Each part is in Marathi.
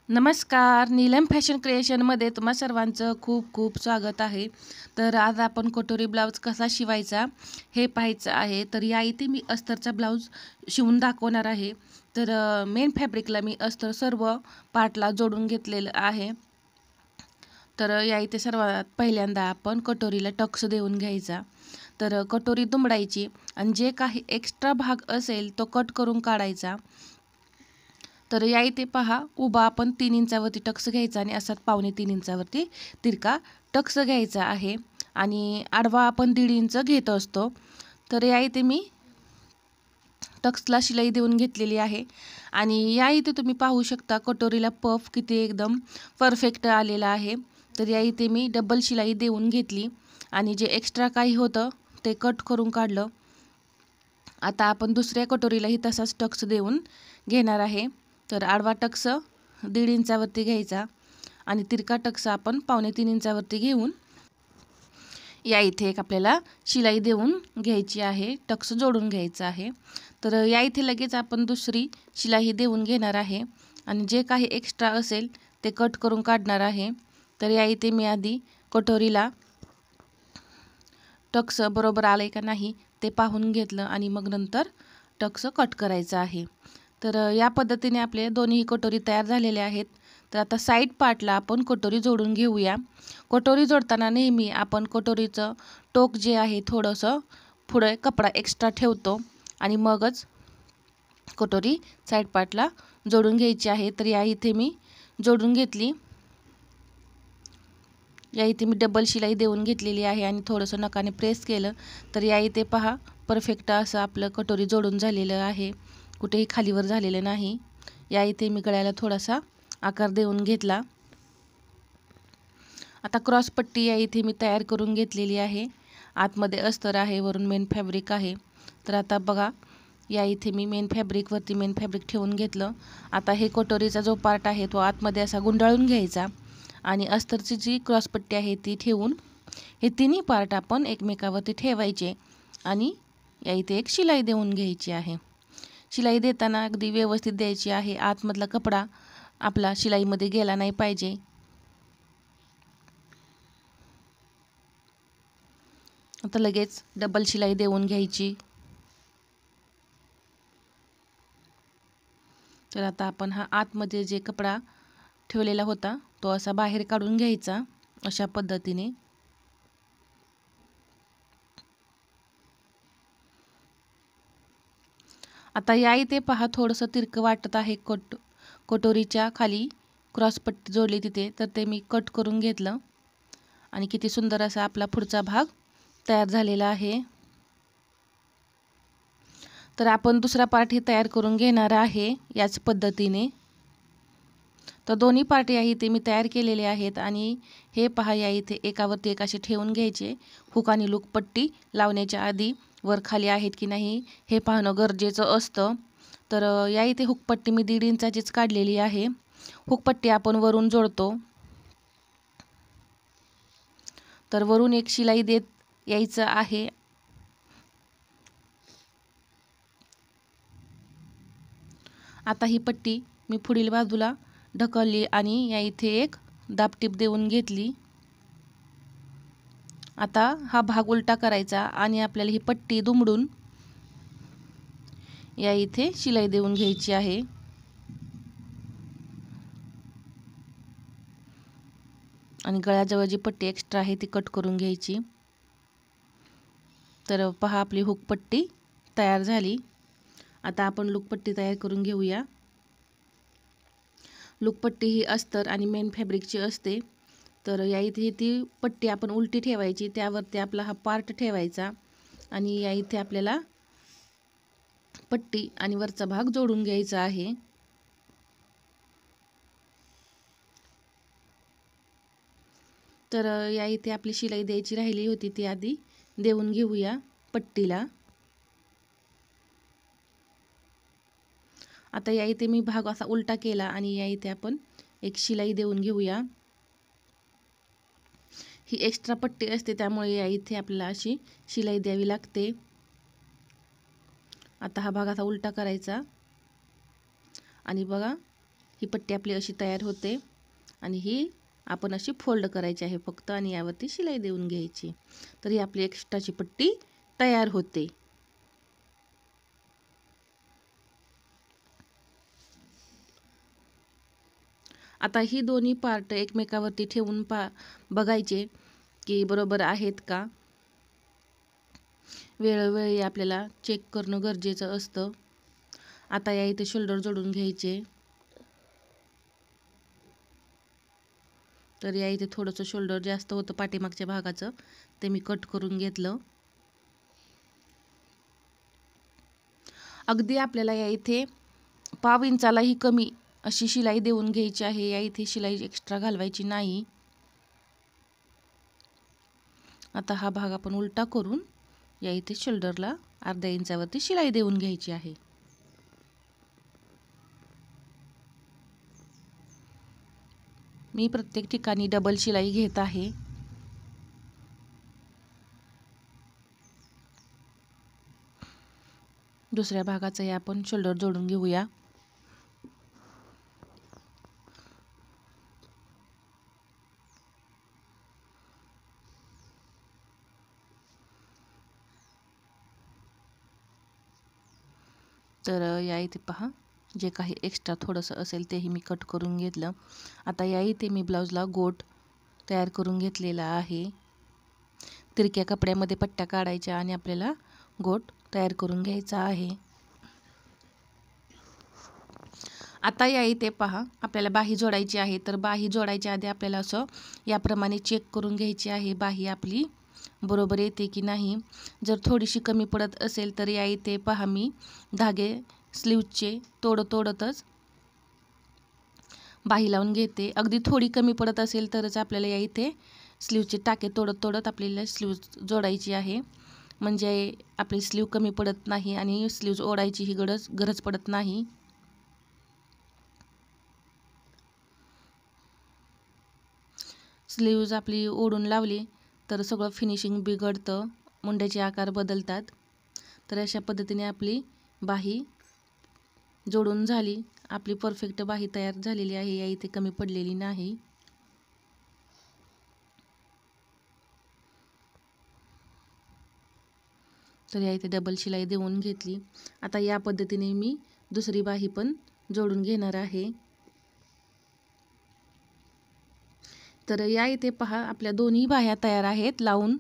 नमस्कार, नीलम फॅशन क्रिएशनमध्ये तुम्हा सर्वांचं खूप खूप स्वागत आहे. तर आज आपण कटोरी ब्लाऊज कसा शिवायचा हे पाहायचं आहे. तर या इथे मी अस्तरचा ब्लाऊज शिवून दाखवणार आहे. तर मेन फॅब्रिकला मी अस्तर सर्व पार्टला जोडून घेतलेलं आहे. तर या इथे सर्वात पहिल्यांदा आपण कटोरीला टक्स देऊन घ्यायचा. तर कटोरी दुमडायची आणि जे काही एक्स्ट्रा भाग असेल तो कट करून काढायचा. तर या इथे पहा, उभा आपण 3 इंचावरती टक्स घ्यायचा आणि असाच 2.25 इंचावरती तिरका टक्स घ्यायचा आहे आणि आडवा आपण 1.5 इंच घेत असतो. तर या इथे मी टक्सला शिलाई देऊन घेतलेली आहे आणि या इथे तुम्ही पाहू शकता कटोरीला पफ किती एकदम परफेक्ट आलेला आहे. तर या इथे मी डबल शिलाई देऊन घेतली आणि जे एक्स्ट्रा काही होतं ते कट करून काढलं. आता आपण दुसऱ्या कटोरीलाही तसाच टक्स देऊन घेणार आहे. तर आडवा टक्स 1.5 इंचावरती घ्यायचा आणि तिरका टक्स आपण 2.25 इंचावरती घेऊन या इथे एक आपल्याला शिलाई देऊन घ्यायची आहे, टक्स जोडून घ्यायचा आहे. तर या इथे लगेच आपण दुसरी शिलाई देऊन घेणार आहे आणि जे काही एक्स्ट्रा असेल ते कट करून काढणार आहे. तर या इथे मी आधी कटोरीला टक्स बरोबर आलं आहे का नाही ते पाहून घेतलं आणि मग नंतर टक्स कट करायचं आहे. तर या पद्धतीने आपले दोन्ही कटोरी तयार झालेले आहेत. तर आता साईड पार्टला आपण कटोरी जोडून घेऊया. कटोरी जोडताना नेहमी आपण कटोरीचं टोक जे आहे थोडंसं पुढे कपडा एक्स्ट्रा ठेवतो आणि मगच कटोरी साईड पार्टला जोडून घ्यायची आहे. तर या इथे मी जोडून घेतली. या इथे मी डबल शिलाई देऊन घेतलेली आहे आणि थोडंसं नखाने प्रेस केलं. तर या इथे पहा, परफेक्ट असं आपलं कटोरी जोडून झालेलं आहे, कुठेही खालीवर झालेलं नाही. या इथे मी गळ्याला थोडासा आकार देऊन घेतला. आता क्रॉस पट्टी या इथे मी तयार करून घेतलेली आहे. आतमध्ये अस्तर आहे, वरून मेन फॅब्रिक आहे. तर आता बघा, या इथे मी मेन फॅब्रिक ठेवून घेतलं. आता हे कटोरीचा जो पार्ट आहे तो आतमध्ये असा गुंडाळून घ्यायचा आणि अस्तरची जी क्रॉसपट्टी आहे ती ठेवून हे तिन्ही पार्ट आपण एकमेकावरती ठेवायचे आणि या इथे एक शिलाई देऊन घ्यायची आहे. शिलाई देताना अगदी व्यवस्थित द्यायची आहे. आतमधला कपडा आपला शिलाईमध्ये गेला नाही पाहिजे. आता लगेच डबल शिलाई देऊन घ्यायची. तर आता आपण हा आतमध्ये जे कपडा ठेवलेला होता तो असा बाहेर काढून घ्यायचा अशा पद्धतीने. आता या इथे पहा, थोडंसं तिरकं वाटत आहे कटोरीच्या खाली क्रॉसपट्टी जोडली तिथे. तर ते मी कट करून घेतलं आणि किती सुंदर असा आपला पुढचा भाग तयार झालेला आहे. तर आपण दुसरा पार्ट हे तयार करून घेणार आहे याच पद्धतीने. तर दोन्ही पार्ट या इथे मी तयार केलेले आहेत आणि हे पहा, या इथे एकावरती एक असे ठेवून घ्यायचे. हुक आणि लूक पट्टी लावण्याच्या आधी वर खाली आहेत की नाही हे पाहणं गरजेचं असतं. तर या इथे हुकपट्टी मी 1.5 इंचाचीच काढलेली आहे. हुकपट्टी आपण वरून जोडतो. तर वरून एक शिलाई देत यायचं आहे. आता ही पट्टी मी पुढील बाजूला ढकलली आणि या इथे एक दाबटीप देऊन घेतली. आता हा भाग उलटा करायचा आणि आपल्याला ही पट्टी दुमडून या इथे शिलाई देऊन घ्यायची आहे. आणि गळ्याजवळ जी पट्टी एक्स्ट्रा आहे ती कट करून घ्यायची. तर पहा, आपली हुक पट्टी तयार झाली. आता आपण लूकपट्टी तयार करून घेऊया. लूकपट्टी ही अस्तर आणि मेन फॅब्रिकची असते. तर या इथे ती पट्टी आपण उलटी ठेवायची, त्यावरती आपला हा पार्ट ठेवायचा आणि या इथे आपल्याला पट्टी आणि वरचा भाग जोडून घ्यायचा आहे. तर या इथे आपली शिलाई द्यायची राहिली होती ती आधी देऊन घेऊया पट्टीला. आता या इथे मी भाग असा उलटा केला आणि या इथे आपण एक शिलाई देऊन घेऊया. ही एक्स्ट्रा पट्टी असते त्यामुळे या इथे आपल्याला अशी शिलाई द्यावी लागते. आता हा भाग असा उलटा करायचा आणि बघा ही पट्टी आपली अशी तयार होते आणि ही आपण अशी फोल्ड करायची आहे फक्त आणि यावरती शिलाई देऊन घ्यायची. तर ही आपली एक्स्ट्राची पट्टी तयार होते. आता ही दोन्ही पार्ट एकमेकावरती ठेवून बघायचे की बरोबर आहेत का. वेळोवेळी आपल्याला चेक करणं गरजेचं असतं. आता या इथे शोल्डर जोडून घ्यायचे. तर या इथे थोडंसं शोल्डर जास्त होतं पाठीमागच्या भागाचं, ते मी कट करून घेतलं. अगदी आपल्याला या इथे पाव इंचालाही कमी अशी शिलाई देऊन घ्यायची आहे. या इथे शिलाई एक्स्ट्रा घालवायची नाही. आता हा भाग आपण उलटा करून या इथे शोल्डरला अर्ध्या इंचावरती शिलाई देऊन घ्यायची आहे. मी प्रत्येक ठिकाणी डबल शिलाई घेत आहे. दुसऱ्या भागाचंही आपण शोल्डर जोडून घेऊया. तर या इथे पहा, जे काही एक्स्ट्रा थोडंसं असेल तेही मी कट करून घेतलं. आता या इथे मी ब्लाऊजला गोट तयार करून घेतलेला आहे. तिरक्या कपड्यामध्ये पट्ट्या काढायच्या आणि आपल्याला गोट तयार करून घ्यायचा आहे. आता या इथे पहा, आपल्याला बाही जोडायची आहे. तर बाही जोडायच्या आधी आपल्याला असं याप्रमाणे चेक करून घ्यायची आहे, बाही आपली बरोबर येते की नाही. जर थोडीशी कमी पडत असेल तर या इथे पहा, मी धागे स्लीवचे तोडतच बाही लावून घेते. अगदी थोडी कमी पडत असेल तरच आपल्याला या इथे स्लीवचे टाके तोडत आपल्याला स्लीव जोडायची आहे. म्हणजे आपली स्लीव कमी पडत नाही आणि स्लीव ओढायची ही गरज पडत नाही. स्लीव्ज आपली ओढून लावली तर सगळं फिनिशिंग बिघडतं, मुंड्याचे आकार बदलतात. तर अशा पद्धतीने आपली बाही जोडून झाली. आपली परफेक्ट बाही तयार झालेली आहे, या इथे कमी पडलेली नाही. तर या इथे डबल शिलाई देऊन घेतली. आता या पद्धतीने मी दुसरी बाही पण जोडून घेणार आहे. तर या इथे पहा, आपल्या दोन्ही बाह्या तयार आहेत लावून.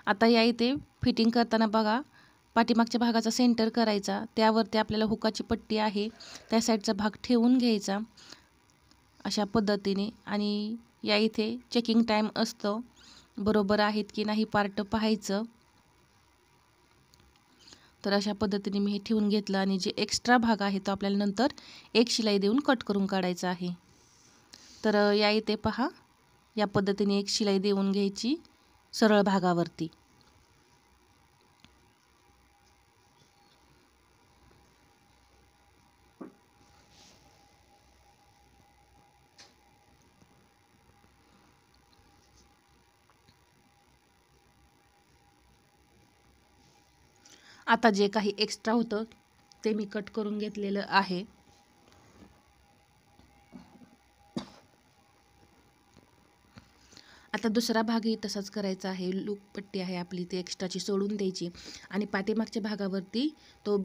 आता या इथे फिटिंग करताना बघा, पाठीमागच्या भागाचा सेंटर करायचा, त्यावरती आपल्याला हुकाची पट्टी आहे त्या साईडचा भाग ठेवून घ्यायचा अशा पद्धतीने. आणि या इथे चेकिंग टाईम असतं, बरोबर आहेत की नाही पार्ट पाहायचं. तर अशा पद्धतीने मी हे ठेवून घेतलं आणि जे एक्स्ट्रा भाग आहे तो आपल्याला नंतर एक शिलाई देऊन कट करून काढायचा आहे. तर या इथे पहा, या पद्धतीने एक शिलाई देऊन घ्यायची सरळ भागावरती. आता जे काही एक्स्ट्रा होतं ते मी कट करून घेतलेलं आहे. आता दुसरा भागही तसाच करायचा आहे. लूक पट्टी आहे आपली ती एक्स्ट्राची सोडून द्यायची आणि पाठीमागच्या भागावरती तो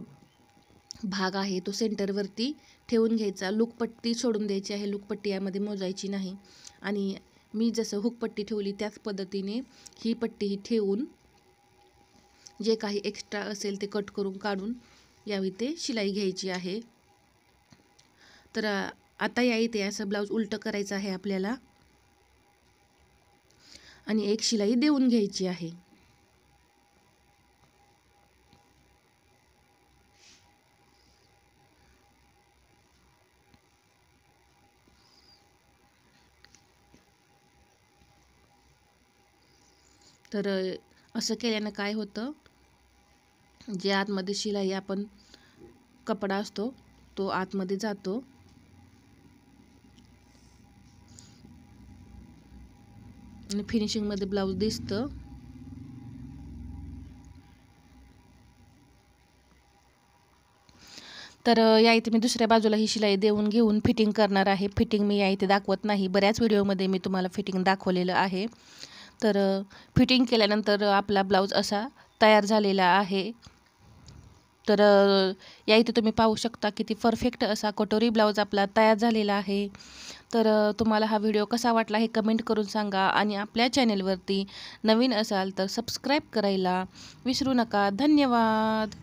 भाग आहे तो सेंटरवरती ठेवून घ्यायचा. लूक पट्टी सोडून द्यायची आहे, लूक पट्टी यामध्ये मोजायची नाही. आणि मी जसं हुक पट्टी ठेवली त्याच पद्धतीने ही पट्टीही ठेवून जे काही एक्स्ट्रा असेल ते कट करून काढून यावी ते शिलाई घ्यायची आहे. तर आता या इथे असं ब्लाऊज उलटं करायचं आहे आपल्याला आणि एक शिलाई देऊन घ्यायची आहे. तर असं केल्यानं काय होतं, जे आतमध्ये शिलाई आपण कपडा असतो तो आतमध्ये जातो आणि फिनिशिंगमध्ये ब्लाऊज दिसतं. तर या इथे मी दुसऱ्या बाजूला ही शिलाई घेऊन फिटिंग करणार आहे. फिटिंग मी या इथे दाखवत नाही, बऱ्याच व्हिडिओमध्ये मी तुम्हाला फिटिंग दाखवलेलं आहे. तर फिटिंग केल्यानंतर आपला ब्लाऊज असा तयार झालेला आहे. तर या इथे तुम्ही पाहू शकता किती परफेक्ट असा कटोरी ब्लाऊज आपला तयार झालेला आहे. तर तुम्हाला हा व्हिडिओ कसा वाटला हे कमेंट करून सांगा आणि आपल्या चॅनेलवरती नवीन असाल तर सबस्क्राईब करायला विसरू नका. धन्यवाद.